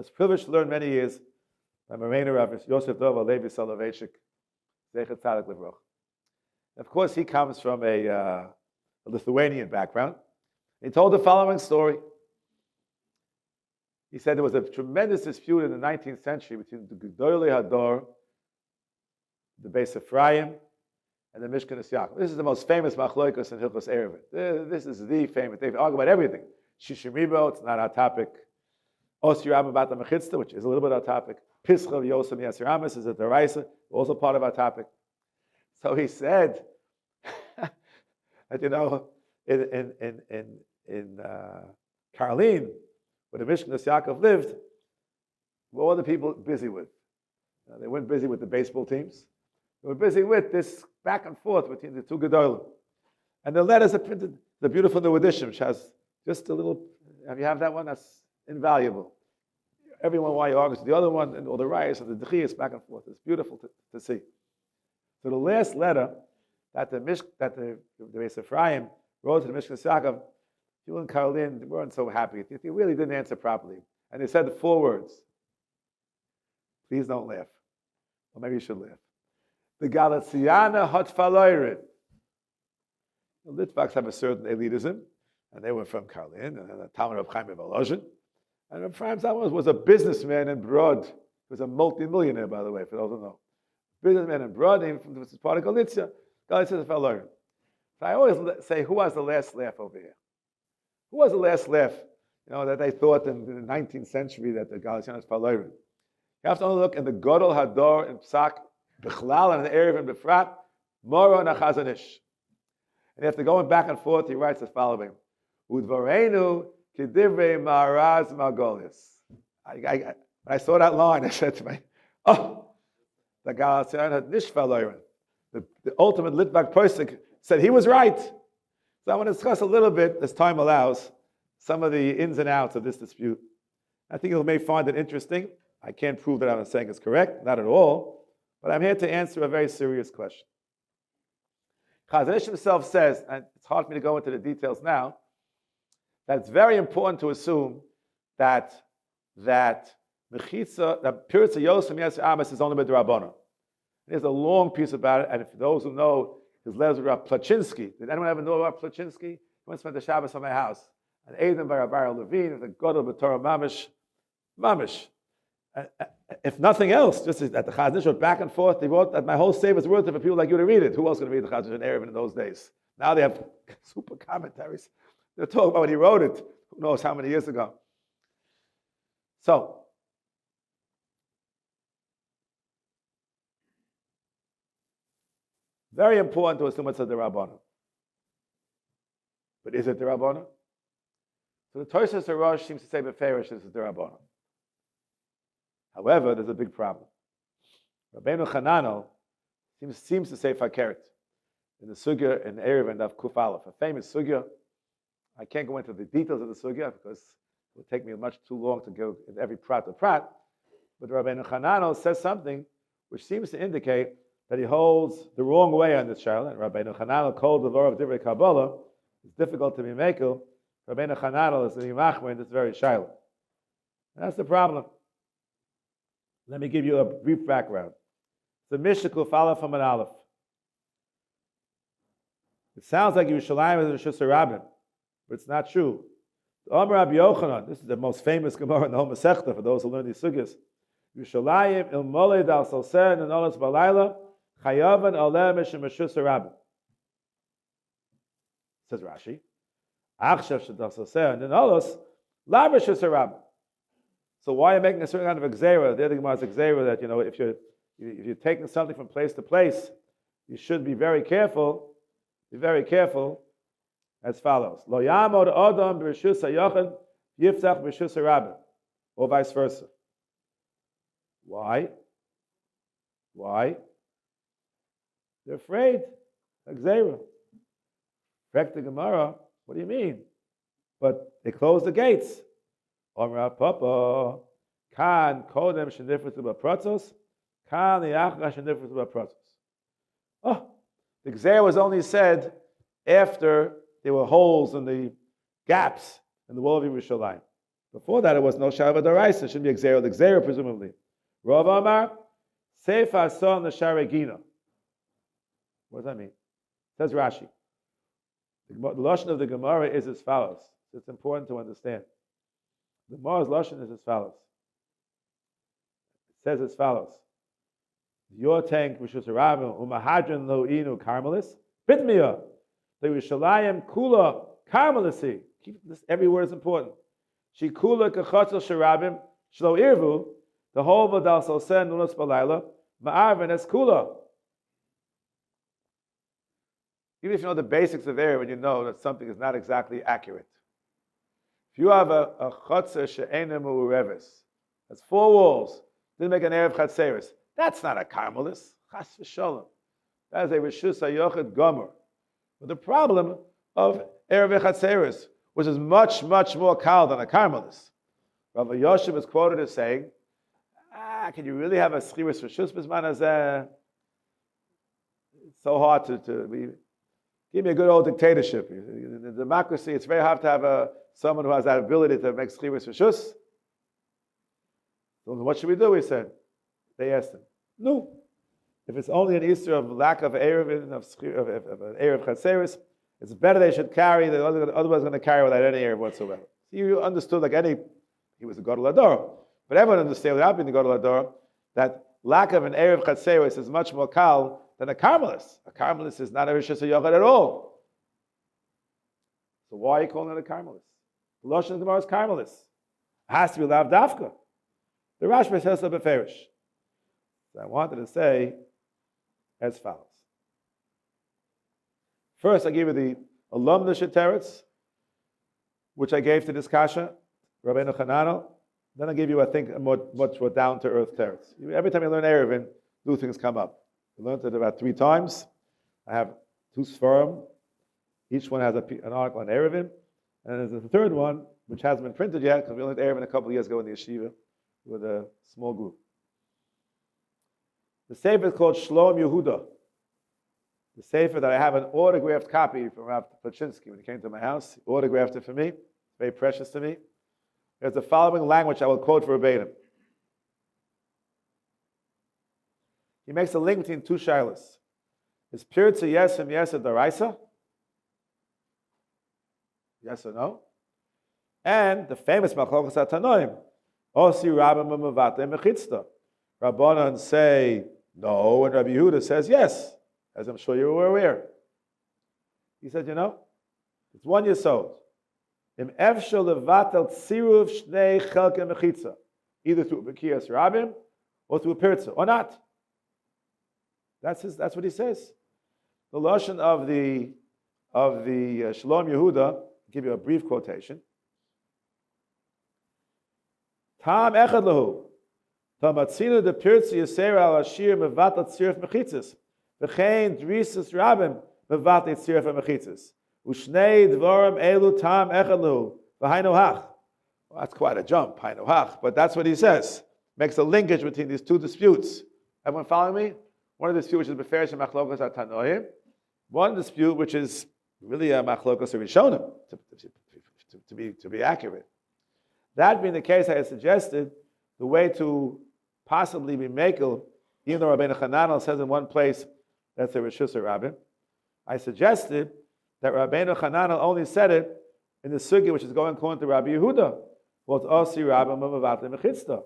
I was privileged to learn many years by Moreno Rav Yosef Dov Alevi Soloveitchik, Zeichet Tzadik Livroch. Of course, he comes from a Lithuanian background. He told the following story. He said there was a tremendous dispute in the 19th century between the Gedolei Hador, the Beis Efrayim, and the Mishkenos Yaakov. This is the most famous machloikos in Hilchos Eruvin. This is the famous. They argue about everything. Shishimibo, it's not our topic. Osir Rabba Bat Mechitzta, which is a little bit our topic. Pischa Yosem Yasir Amis is a deraisa, also part of our topic. So he said that in Caralis, where the Mishkenos Yaakov lived, what were the people busy with? They weren't busy with the baseball teams. They were busy with this back and forth between the two Gedolim. And the letters are printed, the beautiful new edition, which has just a little, if you have that one, that's invaluable. Everyone why you argue with the other one, and all the riots and the dechiyas back and forth. It's beautiful to see. So the last letter that the Beis Efrayim wrote to the Mishkenos Yaakov, people in Caralis weren't so happy. They really didn't answer properly. And they said the 4 words. Please don't laugh. Or maybe you should laugh. The Galatiana hot faloirid. The Litvaks have a certain elitism, and they were from Caralis, and the Talmud of Chaim Volozhin. And Efrayim Zalman was a businessman in Brod. He was a multi-millionaire, by the way, for those who know. Businessman in Brod, this is part of Galicia. Galicia is a faloirid. So I always say, who has the last laugh over here? Who was the last laugh, that they thought in the 19th century that the Galatian is faloirid? You have to only look in the Godol Hador in Psak, Bechlal and the Erev and Befrat, Moro Nachazanish. And after going back and forth, he writes the following: Udvarenu kidivrei Maharaz Margolius. When I saw that line, I said to me, the Galatian had nish faloirid. The ultimate Litvak person said he was right. So I want to discuss a little bit, as time allows, some of the ins and outs of this dispute. I think you may find it interesting. I can't prove that what I'm saying is correct, not at all, but I'm here to answer a very serious question. Chazon Ish himself says, and it's hard for me to go into the details now, that it's very important to assume that Mechitza, that Piritza Yosem Yasir Amis is only B'Drabbanan. There's a long piece about it, and for those who know, his letters were about Plachinsky. Did anyone ever know about Plachinsky? He once spent the Shabbos on my house. And Aiden by Rabbi Levine, the Godel B'Torah Mamish. If nothing else, just that the Chazon Ish wrote back and forth, they wrote that my whole save is worth it for people like you to read it. Who else is going to read the Chazon Ish in Eruvin in those days? Now they have super commentaries. They're talking about when he wrote it. Who knows how many years ago? So, very important to assume it's a D'Rabbanan. But is it D'Rabbanan? So the Tosfos of Rosh seems to say Beferish is a D'Rabbanan. However, there's a big problem. Rabbeinu Chananel seems to say Fakeret in the Sugya in Erev and of Kuf Aleph, a famous Sugya. I can't go into the details of the Sugya because it would take me much too long to go into every prat to prat. But Rabbeinu Chananel says something which seems to indicate that he holds the wrong way on this shaila. And Rabbeinu Chananel called the law of Divrei Kabbalah. It's difficult to be mekel. Rabbeinu Chananel is the Yimachmer in this very shaila. That's the problem. Let me give you a brief background. The Mishkul follow from an Aleph. It sounds like Yerushalayim is a Rishus Rabbin, but it's not true. The Omer Rabbi Yochanan, this is the most famous Gemara in the whole Masechta for those who learn these sugyas. Yerushalayim il molei dal salser nenolos balayla chayavan oleh mishum Rishus Rabbin. Says Rashi, Achshav shedal salser nenolos la Rishus Rabbin. So why are you making a certain kind of exera? The other Gemara is exera that if you're taking something from place to place, you should be very careful. Be very careful. As follows: Lo yamod adam b'rishus hayachid yiftach b'rishus harabbin, or vice versa. Why? They're afraid. Exera. Correct the Gemara. What do you mean? But they close the gates. Omra Papa, Kan Kodem Shenifus Pratzos, Kan Yachra Shenifus Pratzos. Oh, the Gzer was only said after there were holes in the gaps in the wall of Yerushalayim. Before that, it was no Shara Daraisa. It should be Xera, presumably. Rav Amar, Seifa Son the Sharegina. What does that mean? Says Rashi. The Lashon of the Gemara is as follows. It's important to understand. The Gemara's Lashon is as follows. It says as follows. Your tank, Rishus Rabim, Umahadran Lo Inu Caralis, Bitmiya, the Rishalayim Kula Caralis. Keep this, every word is important. She Kula Kachatzel Sharabim, Shlo Irvu, the whole Vadal Sosen Nunas Balayla, Ma'arvin Es Kula. Even if you know the basics of Erev, you know that something is not exactly accurate. If you have a Chatzah She'enem U'Reves, that's 4 walls, didn't make an Erev Chatzeris, that's not a Caralis. Chas v'sholem. That is a Rishus HaYochid Gomer. But the problem of Erev Chatzeris, which is much, much more kal than a Caralis. Rabbi Yoshev is quoted as saying, can you really have a Schiris Rishus B'zman Hazeh? It's so hard to give me a good old dictatorship. In a democracy, it's very hard to have someone who has that ability to make Schiris Rishus. So what should we do? He said. They asked him. No. If it's only an Easter of lack of Erev, of an Erev Chatzeris, it's better they should carry, otherwise going to carry without any Erev whatsoever. So you understood he was a Gadol Ador. But everyone understands without being a Gadol Ador that lack of an Erev Chatzeris is much more kal than a Caralis. A Caralis is not a Rishus HaYochid at all. So why are you calling it a Caralis? The Lashon of the Gemara is Caralis. It has to be Lav Dafka. The Rash says so beferish. So I wanted to say as follows. First, I give you the alumna sheteretz, which I gave to this kasha, Rabbeinu Chananel. Then I give you, I think, a much more down-to-earth teretz. Every time you learn Erevin, new things come up. I learned it about 3 times. I have 2 sforim. Each one has an article on Erevin. And there's a third one, which hasn't been printed yet, because we learned Erevin a couple of years ago in the Yeshiva with a small group. The sefer is called Shlom Yehuda. The sefer that I have an autographed copy from Rav Pinski when he came to my house. He autographed it for me. It's very precious to me. There's the following language I will quote verbatim. He makes a link between 2 shilas. Is Pirtza yes and yes a daraisa? Yes or no? And the famous Machlokas HaTanoim. Osi Rabbim Mavate Mechitzta. Rabbanan say no, and Rabbi Yehuda says yes, as I'm sure you were aware. He said, it's 1 yesod. Im efshel levatel tziruv shnei chelke mechitza, either through B'kiyas Rabbim or through Pirtza, or not. That's what he says. The lashon of the Shalom Yehuda. I'll give you a brief quotation. Tam echad lehu. Tamatzina de Pirtza Yisera al Ashir mevatel tziruf mechitzas. V'chein drisas Rabbim mevatel tziruf mechitzas. Ushnei dvarim elu tam echad lehu. V'hainu hach. Well, that's quite a jump, hainu hach. But that's what he says. Makes a linkage between these 2 disputes. Everyone following me? One dispute which is beferish and machlokas atanoim. One dispute which is really a machlokas rishonim, to be accurate. That being the case, I had suggested the way to possibly be mekel, even though Rabbeinu Chananel says in one place that's a Rishus HaRabbim, I suggested that Rabbeinu Chananel only said it in the sugi which is going according to Rabbi Yehuda. Well, it's Osi Rabbim Mavatle Mechitzta.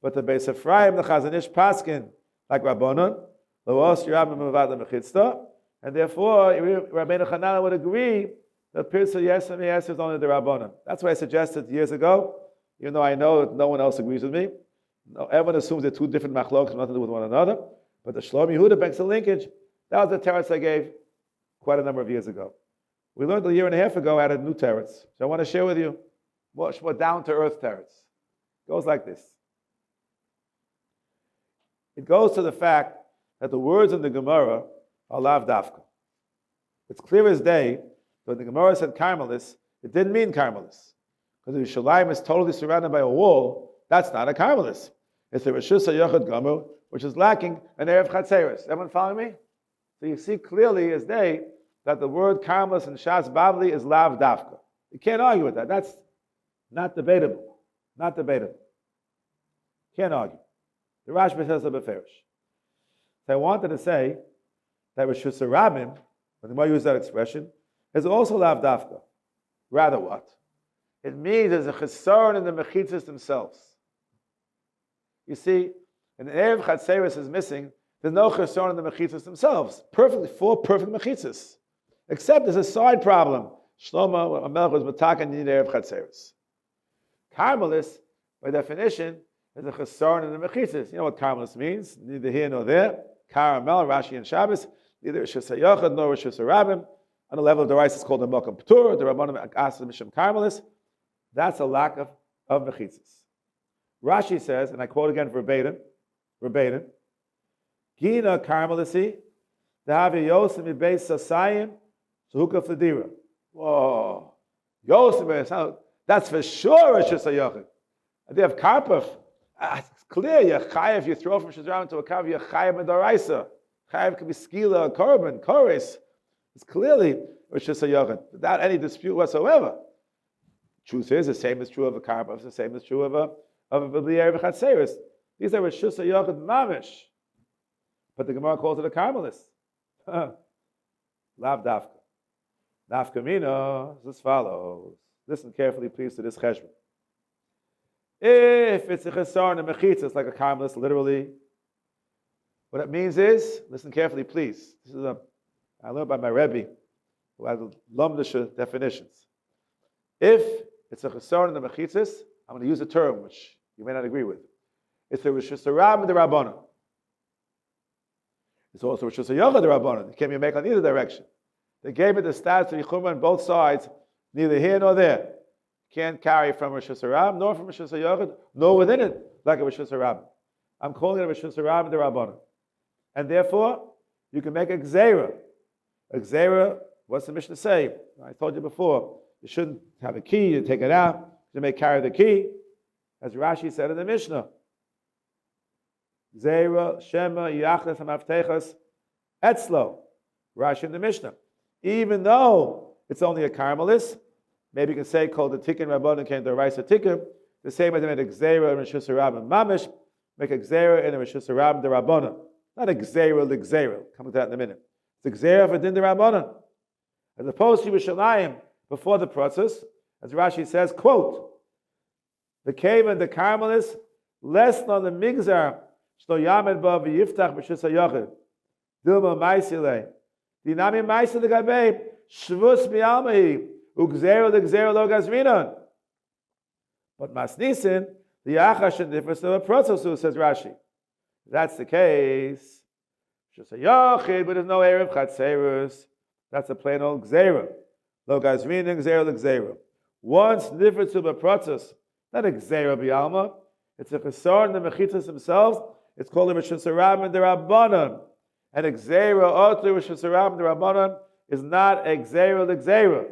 But the Beis Efrayim, the Chazanish Paskin, like Rabbanon, Lo Osi Rabbim Mavatle Mechitzta, and therefore Rabbeinu Chananel would agree that Pirtza yes and yes is only the Rabbanon. That's what I suggested years ago, even though I know that no one else agrees with me. No, everyone assumes they're 2 different machlokas, nothing to do with one another. But the Shlom Yehuda makes a linkage. That was the teretz I gave quite a number of years ago. We learned a year and a half ago, I added new teretz. So I want to share with you much more down-to-earth teretz. It goes like this. It goes to the fact that the words in the Gemara are lav dafka. It's clear as day, when the Gemara said Caralis, it didn't mean Caralis. Because if Yerushalayim is totally surrounded by a wall, that's not a Caralis. It's a Rishus HaYochid Gomer, which is lacking an Erev Chatzeris. Everyone following me? So you see clearly as day that the word Caralis in Shas Bavli is lav dafka. You can't argue with that. That's not debatable. Not debatable. Can't argue. The Rash says a beferish. So I wanted to say that Rishus Harabim, when the Gemara used that expression, is also lav dafka. Rather what? It means there's a chesaron in the mechitzas themselves. You see, an Erev Chatzeres is missing, there's no chesaron in the mechitzas themselves. Four perfect mechitzas. Except there's a side problem. Shlomo Amelech was matak and need Erev Chatzeres. Caralis, by definition, is a chesaron in the mechitzas. You know what Caralis means? Neither here nor there. Caramel, Rashi and Shabbos, neither Rishus HaYachad nor Rishus Harabim. On the level of the rice, it's called the Mokum P'tur, the Rabbanim Asad Mishum Caralis. That's a lack of mechitzas. Rashi says, and I quote again verbatim, Gina Caramelisi, the Havi Yosef mi Beis Sasayim, Suhuka Fladira. Whoa. Yosef, that's for sure Rishus HaYachad. And they have Karpov. It's clear, you're chayav, if you throw from Shazram into a kav, you're chayav medaraisa. Chayav can be skila, korban, kores. It's clearly Rishus HaYachad, without any dispute whatsoever. Truth is, the same is true of a karpov, the same is true of a Erev Chatzeres. These are Rishus HaYachad mamish. But the Gemara calls it a Caralis. Lav dafka. Dafka mina is as follows. Listen carefully, please, to this cheshbon. If it's a chesaron and mechitza, it's like a Caralis, literally. What it means is, listen carefully, please. This is I learned by my Rabbi, who has lomdisha definitions. If it's a chesaron and the mechitzas, I'm going to use a term which you may not agree with. It's a Rishus Harabim the Rabbanon. It's also Rishus HaYachad the Rabbanon. It can't be made on either direction. They gave it the status of Yichumah on both sides, neither here nor there. Can't carry from Rishus Harabim, nor from Rishus HaYachad, nor within it, like a Rishus Harabim. I'm calling it a Rishus Harabim the Rabbanon. And therefore, you can make a gzeira. A gzeira, what's the Mishnah say? I told you before, you shouldn't have a key, you take it out, you may carry the key, as Rashi said in the Mishnah. Gzeira, Shema, Yachles, Hamaftechas, Etzlo. Rashi in the Mishnah. Even though it's only a Caralis, maybe you can say, called the Tikkun Rabbanon came to Raisa Tikkun, the same as they made a Gzeira in Rishus Harabim Mamish, make a Gzeira in a Rishus Harabim the Rabbanon. Not a Gzeira, the Gzeira. Come to that in a minute. It's a Gzeira for Din the Rabbanon. As opposed to Yerushalayim, before the process, as Rashi says, quote, the cave and the Caralis, less than the Migzar, Shlo Yamed Ba v'Yiftach B'Shus HaYachid, Dilma Maisile, Dinami Maisile Gabe, Shvus Mi'almahi, Ugzero the Gzero Lo Gazminon. But Masnisin, the Yachash and difference of a process, says Rashi. If that's the case, B'Shus HaYachid, but there's no Erev Chatzeres, that's a plain old Gzero. Lo Gazminon, Gzero the Gzero. Once the difference of a process, not a Gzero B'Alma, it's a chesaron in the mechitzas themselves. It's called a Rishus Harabim the Rabbanon. And a Gzeira, Otu Rishus Harabim the Rabbanon, is not a Gzeira the Gzeira.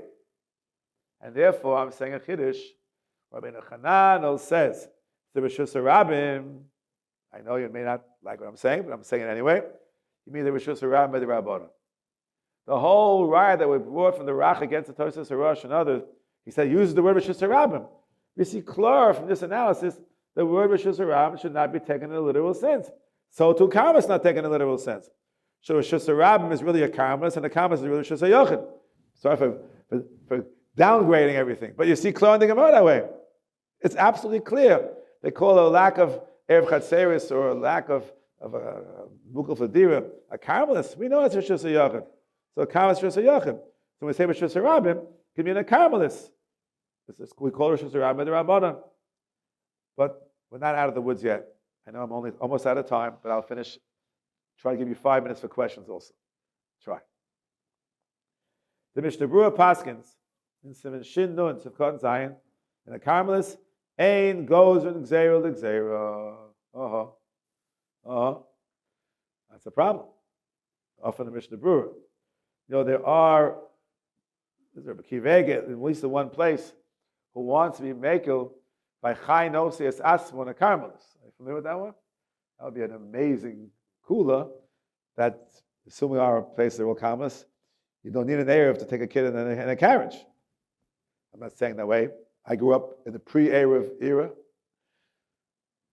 And therefore, I'm saying a Chiddush. Rabbi Yochanan says, the Rishus Harabim, I know you may not like what I'm saying, but I'm saying it anyway. You mean the Rishus Harabim by the Rabbanon. The whole riot that we brought from the Rash against the Tosas Rosh and others, he said, uses the word Rishus Harabim. We see clear from this analysis, the word Rishus Harabim should not be taken in a literal sense. So too, Karmas is not taken in a literal sense. So Rishus Harabim is really a Karmas, and the Karmas is really Rishus HaYachid. Sorry for downgrading everything. But you see clear in the Gemara that way. It's absolutely clear. They call it a lack of Erev Chatzeres or a lack of a Mukul Fadira, a Karmelis. We know it's Rishus HaYachid. So a Karmas is Rishus HaYachid. So when we say Rishus Harabim, it can mean a Karmelis. We call Rishus Harabim the Rabbanon. But we're not out of the woods yet. I know I'm only almost out of time, but I'll finish. Try to give you 5 minutes for questions also. Try. The Mishnah Berurah Paskins in Siman Shin Nun Sivkot Zion and the Caralis Ein goes in Gzeira the Gzeira. That's a problem. Often the Mishnah Berurah. You know, there's Rabbi Kivega, in at least the one place, who wants to be Mekel by Chai Nosias Asmo and a Caralis. Are you familiar with that one? That would be an amazing kula that, assuming our place there will Caralis, you don't need an Erev to take a kid in a carriage. I'm not saying that way. I grew up in the pre-Erev era.